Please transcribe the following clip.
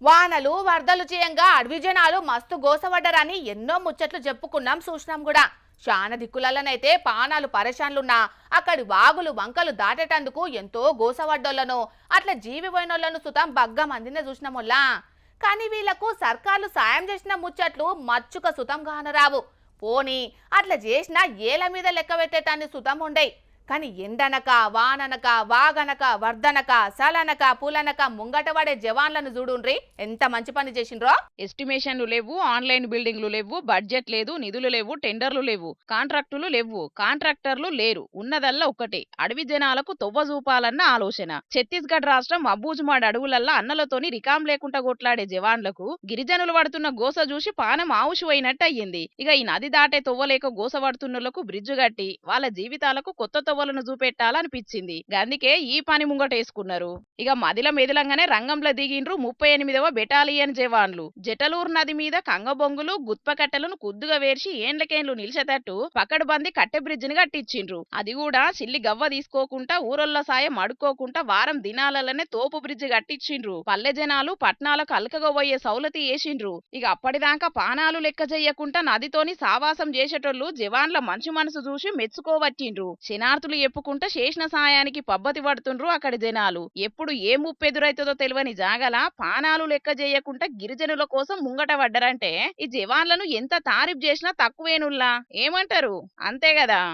వానలు వరదలు చేయంగా అడవి జనాలు మస్తు గోసపడ్డరని ఎన్నో ముచ్చట్లు చెప్పుకున్నాం చూసినాం కూడా. శాన దిక్కులనైతే పానాలు పరేషాన్లున్నా అక్కడి వాగులు వంకలు దాటేటందుకు ఎంతో గోసపడ్డోళ్లను అట్లా జీవి పోయినోళ్లను సుతం బగ్గ మందినే చూసినామొల్లా. కానీ వీళ్లకు సర్కార్లు సాయం చేసిన ముచ్చట్లు మచ్చుక సుతం కానరావు. పోనీ అట్లా చేసిన ఏల మీద లెక్క పెట్టేటాన్ని సుతం ఉండయి. కానీ ఎండనక వాననక వాగనక వర్ధనక సలనక పూలనక ముంగట పడే జవాన్లను చూడుండ్రి ఎంత మంచి పని చేసిండ్రో. ఎస్టిమేషన్లు లేవు, ఆన్లైన్ బిల్డింగ్లు లేవు, బడ్జెట్ లేదు, నిధులు లేవు, టెండర్లు లేవు, కాంట్రాక్టులు లేవు, కాంట్రాక్టర్లు లేరు. ఉన్నదల్లా ఒక్కటే, అడవి జనాలకు తొవ్వ చూపాలన్న ఆలోచన. ఛత్తీస్గఢ్ రాష్ట్రం అబ్బూజుమాడ్ అడవులల్లా అన్నలతోని రికాం లేకుండా కొట్లాడే జవాన్లకు గిరిజనులు పడుతున్న గోస చూసి పానం ఆవుషు అయినట్టు అయ్యింది. ఇక ఈ నది దాటే తొవ్వలేక గోస పడుతున్నోళ్లకు బ్రిడ్జు కట్టి వాళ్ళ జీవితాలకు కొత్త తొవ్వలను చూపెట్టాలనిపించింది. అందుకే ఈ పని ముంగటేసుకున్నారు. ఇక మదిల మెదిలంగానే రంగంలో దిగిండ్రు 38వ బెటాలియన్ జవాన్లు. జటలూరు నది మీద కంగబొంగులు గుత్ప కట్టెలను కుద్దుగా వేర్చి ఏండ్లకేండ్లు నిలిచేటట్టు పకడ్బందీ కట్టె బ్రిడ్జిని కట్టించిండ్రు. అది కూడా సిల్లి గవ్వ తీసుకోకుండా ఊరొల్ల సాయం అడుక్కోకుండా వారం దినాలలోనే తోపు బ్రిడ్జి కట్టించిండ్రు. పల్లె జనాలు పట్నాలకు అల్కగబోయే సౌలతి వేసిండ్రు. ఇక అప్పటిదాకా పానాలు లెక్క చెయ్యకుండా నదితోని సావాసం చేసేటోళ్లు జవాన్ల మంచి మనసు చూసి మెచ్చుకోవట్టిండ్రు. శనార్థులు చెప్పుకుంటా చేసిన సాయానికి పబ్బతి పడుతుండ్రు అక్కడి జనాలు. ఎప్పుడు ఏ ముప్పెదురైతుందో తెలియని జాగల పానాలు లెక్క చేయకుండా గిరిజనుల కోసం ముంగట పడ్డరంటే ఈ జవాన్లను ఎంత తారీఫ్ చేసినా తక్కువేనుల్లా. ఏమంటారు? అంతే కదా.